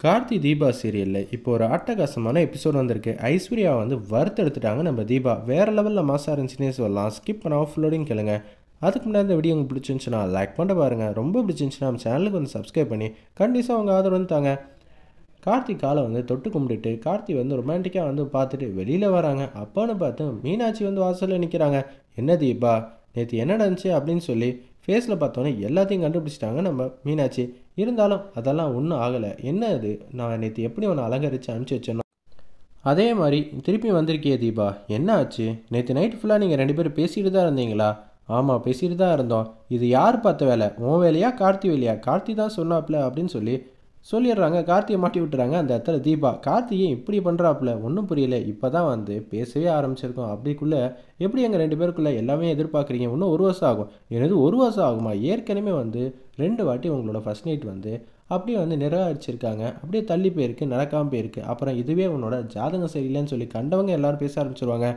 கார்த்தி தீபா சீரியலில் இப்போ ஒரு அட்டகாசமான எபிசோட் வந்திருக்கு. ஐஸ்வர்யா வந்து வறுத்தெடுத்துட்டாங்க நம்ம தீபா. வேறு லெவலில் மாசாக இருந்துச்சுன்னே சொல்லலாம். ஸ்கிப் பண்ணாமல் ஃபுல்லோடையும் கேளுங்க. அதுக்கு முன்னாடி இந்த வீடியோ உங்களுக்கு பிடிச்சிருந்துச்சுன்னா லைக் பண்ண பாருங்கள். ரொம்ப பிடிச்சிருந்துச்சுன்னா நம்ம சேனலுக்கு வந்து சப்ஸ்கிரைப் பண்ணி கண்டிப்பாக அவங்க ஆதரவு வந்து தாங்க. கார்த்தி காலை வந்து தொட்டு கும்பிட்டுட்டு கார்த்தி வந்து ரொமான்டிக்காக வந்து பார்த்துட்டு வெளியில் வராங்க. அப்பான்னு பார்த்து மீனாட்சி வந்து வாசலில் நிற்கிறாங்க. என்ன தீபா நேற்று என்ன நடந்துச்சு அப்படின்னு சொல்லி ஃபேஸில் பார்த்தோன்னே எல்லாத்தையும் கண்டுபிடிச்சிட்டாங்க நம்ம மீனாட்சி. இருந்தாலும் அதெல்லாம் ஒன்றும் ஆகலை. என்ன அது, நான் நேற்று எப்படி உன்னை அலங்கரித்து அனுப்பிச்சி வச்சேனோ அதே மாதிரி திருப்பி வந்திருக்கியே தீபா, என்ன ஆச்சு? நேற்று நைட்டு ஃபுல்லாக நீங்கள் 2 பேரும் பேசிட்டு தான் இருந்தீங்களா? ஆமாம், பேசிட்டு தான் இருந்தோம். இது யார் பார்த்த வேலை, உன் வேலையா கார்த்தி வேலையா? கார்த்தி தான் சொன்னாப்ல அப்படின்னு சொல்லிடுறாங்க. கார்த்தியை மாட்டி விட்டுறாங்க. அந்த இடத்துல தீபா, கார்த்தியை இப்படி பண்ணுறாப்புல ஒன்றும் புரியல, இப்போ தான் வந்து பேசவே ஆரம்பிச்சிருக்கோம், அப்படிக்குள்ளே எப்படி எங்கள் 2 பேருக்குள்ளே எல்லாமே எதிர்பார்க்குறீங்க? இன்னும் 1 வருஷம் ஆகும். எனது 1 வருஷம் ஆகுமா? ஏற்கனவே வந்து 2 வாட்டி உங்களோட ஃபர்ஸ்ட் நைட் வந்து அப்படியே வந்து நிராகரிச்சிருக்காங்க. அப்படியே தள்ளி போயிருக்கு, நடக்காமல் போயிருக்கு. அப்புறம் இதுவே உன்னோட ஜாதகம் சரியில்லைன்னு சொல்லி கண்டவங்க எல்லாரும் பேச ஆரம்பிச்சிருவாங்க.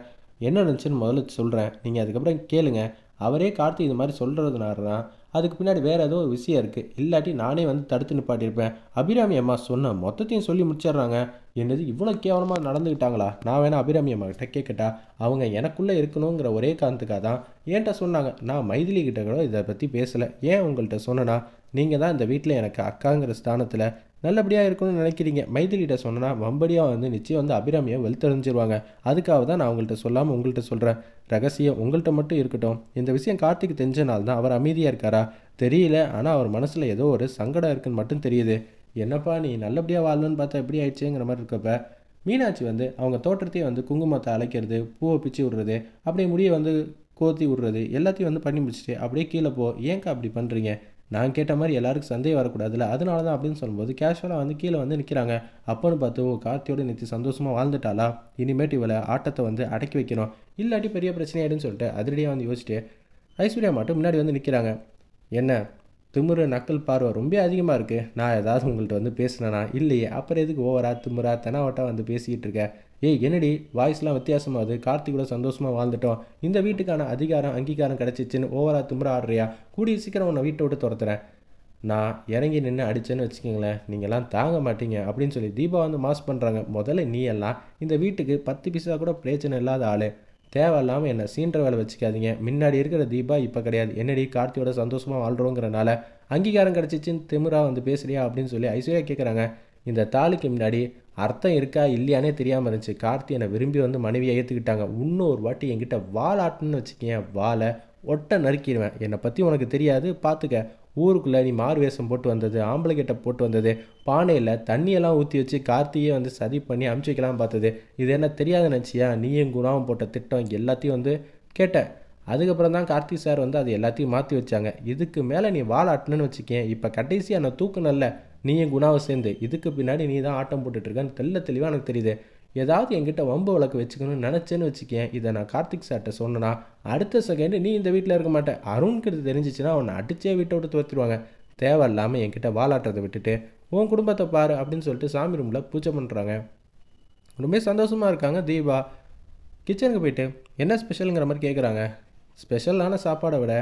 என்ன நடந்துச்சுன்னு முதல்ல சொல்கிறேன், நீங்கள் அதுக்கப்புறம் கேளுங்க. அவரே கார்த்தி இது மாதிரி சொல்கிறதுனால தான் அதுக்கு பின்னாடி வேறு ஏதோ ஒரு விஷயம் இருக்குது. இல்லாட்டி நானே வந்து தடுத்து நிப்பாட்டியிருப்பேன். அபிராமி அம்மா சொன்ன மொத்தத்தையும் சொல்லி முடிச்சிடுறாங்க. என்னது, இவ்வளோ கேவலமாக நடந்துக்கிட்டாங்களா? நான் வேணா அபிராமி அம்மா கிட்ட கேட்கட்டா? அவங்க எனக்குள்ளே இருக்கணுங்கிற ஒரே காரணத்துக்காக தான் என்கிட்ட சொன்னாங்க. நான் மைதிலி கிட்ட கூட இதை பற்றி பேசலை. ஏன் உங்கள்கிட்ட சொன்னேன்னா, நீங்கள் தான் இந்த வீட்டில் எனக்கு அக்காங்கிற ஸ்தானத்தில் நல்லபடியாக இருக்கணும்னு நினைக்கிறீங்க. மைதிலிகிட்ட சொன்னால் வம்படியாக வந்து நிச்சயம் வந்து அபிராமியை வெளுத்தறிஞ்சிருவாங்க. அதுக்காக தான் நான் உங்கள்கிட்ட சொல்லாமல் உங்கள்கிட்ட சொல்கிறேன். ரகசியம் உங்கள்கிட்ட மட்டும் இருக்கட்டும். இந்த விஷயம் கார்த்திக்கு தெரிஞ்சனால தான் அவர் அமைதியாக இருக்காரா தெரியல. ஆனால் அவர் மனசில் ஏதோ ஒரு சங்கடம் இருக்குன்னு மட்டும் தெரியுது. என்னப்பா நீ நல்லபடியாக வாழணும்னு பார்த்தா எப்படி ஆயிடுச்சுங்கிற மாதிரி இருக்கப்ப மீனாட்சி வந்து அவங்க தோட்டத்தையே வந்து குங்குமத்தை அழைக்கிறது, பூவை பிச்சு விடுறது, அப்படியே முடியை வந்து கோத்தி விடுறது எல்லாத்தையும் வந்து பண்ணி முடிச்சுட்டு அப்படியே கீழே போ. ஏன்க்கா அப்படி பண்ணுறீங்க? நான் கேட்ட மாதிரி எல்லாருக்கும் சந்தேகம் வரக்கூடாதுல்ல, அதனால தான் அப்படின்னு சொல்லும்போது கேஷுவலாக வந்து கீழே வந்து நிற்கிறாங்க. அப்போன்னு பார்த்து கார்த்தியோட நேற்று சந்தோஷமாக வாழ்ந்துட்டாளா? இனிமேட்டு இவளை ஆட்டத்தை வந்து அடக்கி வைக்கணும், இல்லாட்டி பெரிய பிரச்சனையாயிடுன்னு சொல்லிட்டு அதிரடியாக வந்து யோசிச்சுட்டு ஐஸ்வர்யா மட்டும் முன்னாடி வந்து நிற்கிறாங்க. என்ன திமுரு நக்கல் பார்வை ரொம்ப அதிகமாக இருக்குது. நான் ஏதாவது உங்கள்கிட்ட வந்து பேசினேனா? இல்லையே, அப்புறம் எதுக்கு ஓவரா திமுறா தெனாவட்டா வந்து பேசிக்கிட்டு இருக்க? ஏய் என்னடி வாய்ஸ்லாம் வித்தியாசமாகுது, கார்த்தி கூட சந்தோஷமாக வாழ்ந்துட்டோம், இந்த வீட்டுக்கான அதிகாரம் அங்கீகாரம் கிடச்சிச்சின்னு ஓவரா திமுறா ஆடுறியா? கூடிய சீக்கிரம் உன்னை வீட்டை விட்டு துரத்துறேன். நான் இறங்கி நின்று அடித்தேன்னு வச்சுக்கோங்களேன், நீங்கள்லாம் தாங்க மாட்டீங்க அப்படின்னு சொல்லி தீபா வந்து மாஸ் பண்ணுறாங்க. முதல்ல நீ எல்லாம் இந்த வீட்டுக்கு 10 பைசா கூட பிரச்சனை இல்லாத ஆள். தேவையில்லாமல் என்ன சீன்ற வேலை வச்சுக்காதீங்க. முன்னாடி இருக்கிற தீபா இப்போ கிடையாது. என்னடி கார்த்தியோட சந்தோஷமாக வாழ்கிறோங்கிறனால அங்கீகாரம் கிடச்சிச்சின்னு திமிரா வந்து பேசுறியா அப்படின்னு சொல்லி ஐஸ்வர்யா கேட்குறாங்க. இந்த தாலிக்கு முன்னாடி அர்த்தம் இருக்கா இல்லையானே தெரியாமல் இருந்துச்சு. கார்த்தி என்னை விரும்பி வந்து மனைவியை ஏற்றுக்கிட்டாங்க. இன்னொரு வாட்டி என்கிட்ட வாலாட்டுன்னு வச்சுக்கேன், வாழை ஒட்டை நறுக்கிடுவேன். என்னை பற்றி உனக்கு தெரியாது, பார்த்துக்க. ஊருக்குள்ளே நீ மாறு வேஷம் போட்டு வந்தது, ஆம்பளை கிட்ட போட்டு வந்தது, பானையில் தண்ணியெல்லாம் ஊற்றி வச்சு கார்த்தியே வந்து சதி பண்ணி அமுச்சு வைக்கலாம் பார்த்தது, இது என்ன தெரியாத நினச்சியா? நீயும் குணாவும் போட்ட திட்டம் எல்லாத்தையும் வந்து கேட்டேன். அதுக்கப்புறம் தான் கார்த்தி சார் வந்து அது எல்லாத்தையும் மாற்றி வச்சாங்க. இதுக்கு மேலே நீ வாழாட்டணுன்னு வச்சுக்கேன். இப்போ கடைசியாக என்னை தூக்குனல்ல நீயும் குணாவை சேர்ந்து, இதுக்கு பின்னாடி நீ தான் ஆட்டம் போட்டுட்ருக்கன்னு தெளிவாக எனக்கு தெரியுது. ஏதாவது என்கிட்ட வம்பு வழக்கு வச்சுக்கணும்னு நினச்சேன்னு வச்சுக்கேன், இதை நான் கார்த்திக் சார்கிட்ட சொன்னேன்னா அடுத்த செகண்டு நீ இந்த வீட்டில் இருக்க மாட்டேன். அருண்க்கு இது தெரிஞ்சிச்சுன்னா அவனை அடிச்சே வீட்டை விட்டு துரத்திடுவாங்க. தேவையில்லாமல் என்கிட்ட வாலாட்டத்தை விட்டுட்டு உன் குடும்பத்தை பாரு அப்படின்னு சொல்லிட்டு சாமி ரூமில் பூஜை பண்ணுறாங்க. ரொம்ப சந்தோஷமாக இருக்காங்க தீபா. கிச்சனுக்கு போயிட்டு என்ன ஸ்பெஷலுங்கிற மாதிரி கேட்குறாங்க. ஸ்பெஷலான சாப்பாடை விட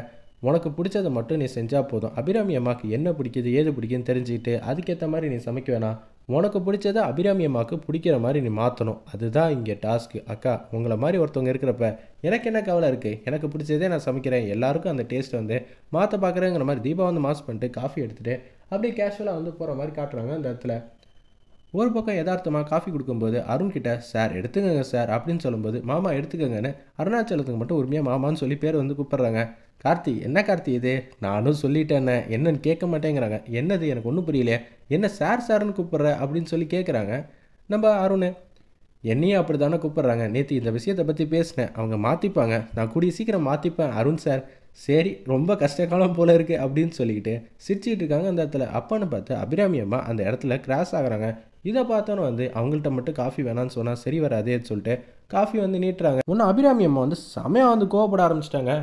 உனக்கு பிடிச்சதை மட்டும் நீ செஞ்சால் போதும். அபிராமி அம்மாவுக்கு என்ன பிடிக்குது ஏது பிடிக்குன்னு தெரிஞ்சுக்கிட்டு அதுக்கேற்ற மாதிரி நீ சமைக்க வேணாம். உனக்கு பிடிச்சதை அபிராமி அம்மாவுக்கு பிடிக்கிற மாதிரி நீ மாற்றணும். அதுதான் இங்கே டாஸ்க்கு. அக்கா உங்களை மாதிரி ஒருத்தவங்க இருக்கிறப்ப எனக்கு என்ன கவலை இருக்குது? எனக்கு பிடிச்சதே நான் சமைக்கிறேன், எல்லாருக்கும் அந்த டேஸ்ட்டை வந்து மாற்ற பார்க்குறேங்கிற மாதிரி தீபா வந்து மாஸ் பண்ணிட்டு காஃபி எடுத்துகிட்டு அப்படியே கேஷுவலாக வந்து போகிற மாதிரி காட்டுறாங்க. அந்த இடத்துல ஒரு பக்கம் யதார்த்தமாக காஃபி கொடுக்கும்போது அருண்கிட்ட சார் எடுத்துக்கங்க சார் அப்படின்னு சொல்லும்போது மாமா எடுத்துக்கங்கன்னு அருணாச்சலத்துக்கு மட்டும் உரிமையாக மாமான்னு சொல்லி பேர் வந்து கூப்பிட்றாங்க. கார்த்தி, என்ன கார்த்தி இது? நானும் சொல்லிட்டேன்னே, என்னன்னு கேட்க மாட்டேங்கிறாங்க. என்னது எனக்கு ஒன்றும் புரியலையே, என்ன சார் சார்னு கூப்பிட்ற அப்படின்னு சொல்லி கேட்குறாங்க நம்ம அருண். என்னையும் அப்படி தானே கூப்பிட்றாங்க. நேற்று இந்த விஷயத்தை பற்றி பேசினேன், அவங்க மாற்றிப்பாங்க, நான் கூடிய சீக்கிரம் மாற்றிப்பேன் அருண் சார். சரி, ரொம்ப கஷ்டகாலம் போல இருக்குது அப்படின்னு சொல்லிக்கிட்டு சிரிச்சிக்கிட்டு இருக்காங்க. அந்த இடத்துல அப்பான்னு பார்த்து அபிராமி அம்மா அந்த இடத்துல கிராஸ் ஆகுறாங்க. இதை பார்த்தோன்னு வந்து அவங்கள்ட்ட மட்டும் காஃபி வேணான்னு சொன்னால் சரி வராதேன்னு சொல்லிட்டு காஃபி வந்து நீட்டுறாங்க. ஒன்று அபிராமி அம்மா வந்து செமையாக வந்து கோவப்பட ஆரம்பிச்சிட்டாங்க.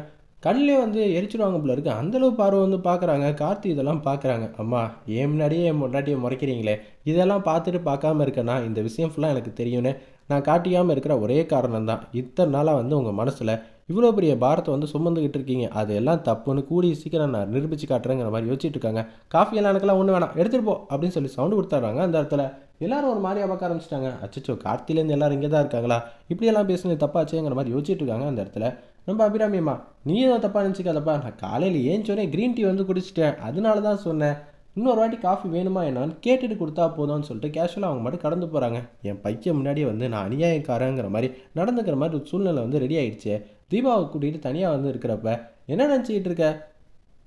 கண்ணிலே வந்து எரிச்சிடுவாங்க போல இருக்குது, அந்தளவு பார்வை வந்து பார்க்குறாங்க. கார்த்தி இதெல்லாம் பார்க்குறாங்க. அம்மா ஏன் முன்னாடியே என் முன்னாடியே முறைக்கிறீங்களே, இதெல்லாம் பார்த்துட்டு பார்க்காம இருக்கேன்னா இந்த விஷயம் ஃபுல்லாக எனக்கு தெரியும்னு நான் காட்டிக்காமல் இருக்கிற ஒரே காரணம் தான். இத்தனை நாளாக வந்து உங்கள் மனசில் இவ்வளோ பெரிய பாரத்தை வந்து சுமந்துக்கிட்டு இருக்கீங்க, அது எல்லாம் தப்புன்னு கூடிய சீக்கிரம் நான் நிரூபிச்சு காட்டுறேங்கிற மாதிரி யோசிச்சுட்டு இருக்காங்க. காஃபியெல்லாம் எனக்கெல்லாம் ஒன்றும் வேணாம், எடுத்துகிட்டு போ அப்படின்னு சொல்லி சவுண்டு கொடுத்துட்றாங்க. அந்த இடத்துல எல்லாரும் ஒரு மாதிரியாக பார்க்க ஆரம்பிச்சிட்டாங்க. அச்சச்சோ, கார்த்திலேருந்து எல்லாரும் இங்கே தான் இருக்காங்களா, இப்படியெல்லாம் பேசுனது தப்பாச்சேங்கிற மாதிரி யோசிச்சுட்டு இருக்காங்க. அந்த இடத்துல நம்ம அபிராமியம்மா, நீ எதுவும் தப்பாக நினச்சிக்காதப்பா, நான் காலையில் ஏஞ்சோடனே க்ரீன் டீ வந்து குடிச்சிட்டேன், அதனால தான் சொன்னேன், இன்னொரு வாட்டி காஃபி வேணுமா என்னான்னு கேட்டுட்டு கொடுத்தா போதும்னு சொல்லிட்டு கேஷுவலாக அவங்க மட்டும் கடந்து போகிறாங்க. என் பையன் முன்னாடியே வந்து நான் அநியாயக்காரங்கிற மாதிரி நடந்துக்கிற மாதிரி ஒரு சூழ்நிலை வந்து ரெடி ஆகிடுச்சு. தீபாவை கூட்டிகிட்டு தனியாக வந்து இருக்கிறப்ப என்ன நினச்சிக்கிட்டு இருக்க,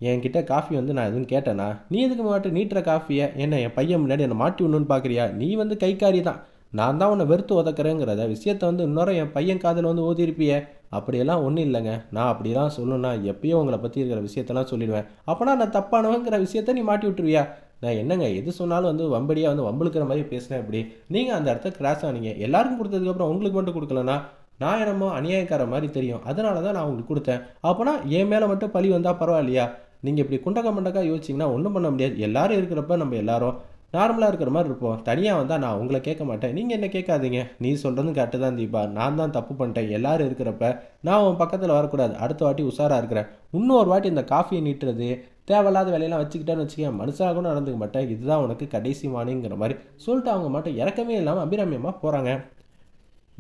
என்கிட்ட காஃபி வந்து நான் எதுவும் கேட்டேனா, நீ எதுக்கு மாட்டு நீட்டுற காஃபியை என்ன என் பையன் முன்னாடி என்னை மாட்டி விடணுன்னு பார்க்குறியா, நீ வந்து கைக்காரி தான், நான் தான் உன்னை வெறுத்து உதக்கிறேங்கிறத விஷயத்த வந்து இன்னொரு என் பையன் காதில் வந்து ஊதிருப்பியே, அப்படியெல்லாம் ஒன்றும் இல்லைங்க, நான் அப்படிலாம் சொல்லணும்னா எப்பயோ உங்களை பற்றி இருக்கிற விஷயத்தெல்லாம் சொல்லிடுவேன், அப்போனா நான் தப்பானவங்கிற விஷயத்த நீ மாட்டி விட்டுருவியா, நான் என்னங்க எது சொன்னாலும் வந்து வம்படியாக வந்து வம்புழுக்கிற மாதிரி பேசினேன், இப்படி நீங்கள் அந்த இடத்த கிராஸ் ஆனீங்க, எல்லாருக்கும் கொடுத்ததுக்கப்புறம் உங்களுக்கு மட்டும் கொடுக்கலன்னா நான் என்னமோ அநியாயக்கார மாதிரி தெரியும், அதனால தான் நான் உங்களுக்கு கொடுத்தேன், அப்போனா என் மேலே மட்டும் பழி வந்தால் பரவாயில்லையா, நீங்கள் இப்படி குண்டக்க மண்டக்கா யோசிச்சிங்கன்னா ஒன்றும் பண்ண முடியாது, எல்லாரும் இருக்கிறப்ப நம்ம எல்லாரும் நார்மலாக இருக்கிற மாதிரி இருப்போம், தனியாக வந்தால் நான் உங்களை கேட்க மாட்டேன், நீங்கள் என்ன கேட்காதீங்க, நீ சொல்கிறதும் கரெக்டு தான் தீபா, நான் தான் தப்பு பண்ணிட்டேன், எல்லாரும் இருக்கிறப்ப நான் உன் பக்கத்தில் வரக்கூடாது, அடுத்த வாட்டி உஷாராக இருக்கிறேன், இன்னொரு வாட்டி இந்த காஃபியை நீட்டுறது தேவையில்லாத வேலையெல்லாம் வச்சுக்கிட்டேன்னு வச்சுக்கேன், மனுஷாக கூட நடந்துக்க மாட்டேன், இதுதான் உனக்கு கடைசி வாணிங்கிற மாதிரி சொல்லிட்டு அவங்க மட்டும் இறக்கமே இல்லாமல் அபிராமியமாக போகிறாங்க.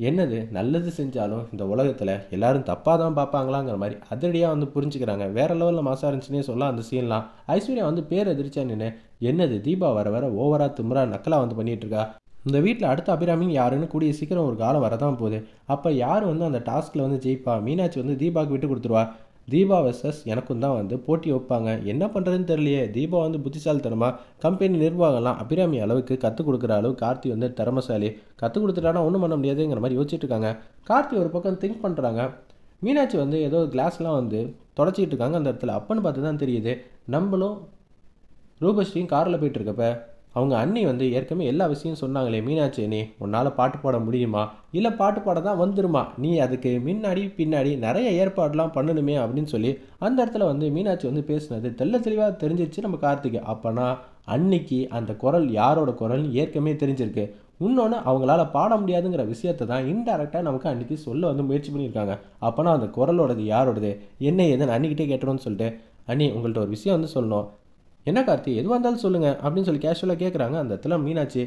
என்னது நல்லது செஞ்சாலும் இந்த உலகத்தில் எல்லாரும் தப்பாக தான் பார்ப்பாங்களாங்கிற மாதிரி அதிரடியாக வந்து புரிஞ்சுக்கிறாங்க. வேறு லெவலில் மாசா இருந்துச்சுன்னே சொல்லலாம் அந்த சீன்லாம். ஐஸ்வர்யா வந்து பேர் எதிர்ச்சா நின்று என்னது தீபா வர வர ஓவராக திமுறா நக்கலாக வந்து பண்ணிகிட்டு இருக்கா, இந்த வீட்டில் அடுத்த அபிராமி யாருன்னு கூடிய சீக்கிரம் ஒரு காலம் வரதான் போகுது, அப்போ யார் வந்து அந்த டாஸ்கில் வந்து ஜெயிப்பா, மீனாட்சி வந்து தீபாவுக்கு விட்டு கொடுத்துருவா, தீபா வெர்சஸ் எனக்கும் தான் வந்து போட்டி வைப்பாங்க, என்ன பண்ணுறதுன்னு தெரியலையே, தீபா வந்து புத்திசாலித்தனமாக கம்பெனி நிர்வாகம்லாம் அபிராமி அளவுக்கு கற்றுக் கொடுக்குற அளவு கார்த்தி வந்து திறமசாலி, கற்றுக் கொடுத்துட்டானா ஒன்றும் பண்ண முடியாதுங்கிற மாதிரி யோசிச்சுட்டு இருக்காங்க. கார்த்தி ஒரு பக்கம் திங்க் பண்ணுறாங்க. மீனாட்சி வந்து ஏதோ கிளாஸ்லாம் வந்து தொடச்சிக்கிட்டு இருக்காங்க அந்த இடத்துல. அப்பன்னு பார்த்து தான் தெரியுது நம்மளும் ரூபஸ்ரீயும் காரில் போயிட்டு இருக்கப்ப அவங்க அண்ணி வந்து ஏற்கனவே எல்லா விஷயம் சொன்னாங்களே, மீனாட்சி நீ உன்னால் பாட்டு பாட முடியுமா, இல்லை பாட்டு பாட தான் வந்துருமா, நீ அதுக்கு முன்னாடி பின்னாடி நிறைய ஏற்பாடுலாம் பண்ணணுமே அப்படின்னு சொல்லி அந்த இடத்துல வந்து மீனாட்சி வந்து பேசுனது தெள்ள தெளிவாக தெரிஞ்சிருச்சு நம்ம கார்த்திகை. அப்போனா அன்னைக்கு அந்த குரல் யாரோட குரல்னு ஏற்கனவே தெரிஞ்சிருக்கு, இன்னொன்று அவங்களால பாட முடியாதுங்கிற விஷயத்த தான் இன்டெரக்டாக நமக்கு அன்றைக்கி சொல்ல வந்து முயற்சி பண்ணியிருக்காங்க. அப்போனா அந்த குரலோடது யாரோடது என்ன ஏதுன்னு அன்னிக்கிட்டே கேட்டுறோன்னு சொல்லிட்டு, அண்ணி உங்கள்கிட்ட ஒரு விஷயம் வந்து சொல்லணும், என்ன கார்த்தி எதுவாக இருந்தாலும் சொல்லுங்கள் அப்படின்னு சொல்லி கேஷுவலாக கேட்குறாங்க. அந்த இடத்துல மீனாட்சி,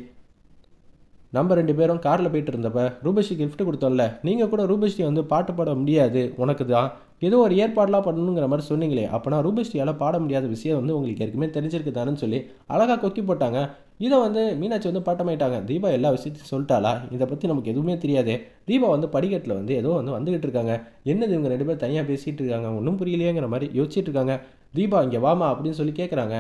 நம்ம 2 பேரும் காரில் போயிட்டு இருந்தப்ப ரூபஸ்ரீ கிஃப்ட் கொடுத்தோம்ல, நீங்கள் கூட ரூபஸ்ரீ வந்து பாட்டு பாட முடியாது, உனக்கு தான் ஏதோ ஒரு ஏற்பாடெலாம் பண்ணணுங்கிற மாதிரி சொன்னீங்களே, அப்போனா ரூபஸ்ரீயால் பாட முடியாத விஷயம் வந்து உங்களுக்கு ஏற்கனவே தெரிஞ்சிருக்கு தானேன்னு சொல்லி அழகாக கொக்கி போட்டாங்க. இதை வந்து மீனாட்சி வந்து பாட்டமாயிட்டாங்க. தீபா எல்லா விஷயத்தையும் சொல்லிட்டாளா, இதை பற்றி நமக்கு எதுவுமே தெரியாது, தீபா வந்து படிக்கட்டில் வந்து ஏதோ வந்து வந்துக்கிட்டு இருக்காங்க, என்னது இவங்க 2 பேர் தனியாக பேசிகிட்டு இருக்காங்க, ஒன்றும் புரியலையேங்கிற மாதிரி யோசிச்சுட்டு இருக்காங்க. தீபா இங்கே வாமா அப்படின்னு சொல்லி கேட்குறாங்க.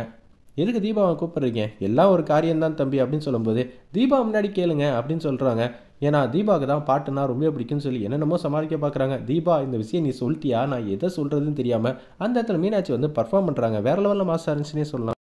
எதுக்கு தீபாவை கூப்பிட்றீங்க, எல்லாம் ஒரு காரியம்தான் தம்பி அப்படின்னு சொல்லும்போது, தீபா முன்னாடி கேளுங்க அப்படின்னு சொல்கிறாங்க. ஏன்னா தீபாவுக்கு தான் பாட்டுனா ரொம்ப பிடிக்கும்னு சொல்லி என்னென்னமோ சமாளிக்க பார்க்குறாங்க. தீபா இந்த விஷயம் நீ சொல்லிட்டியா, நான் எதை சொல்கிறதுன்னு தெரியாமல் அந்த இடத்துல மீனாட்சி வந்து பர்ஃபார்ம் பண்ணுறாங்க. வேறு லெவலில் மாஸ்டர் இருந்துச்சுன்னே சொல்லலாம்.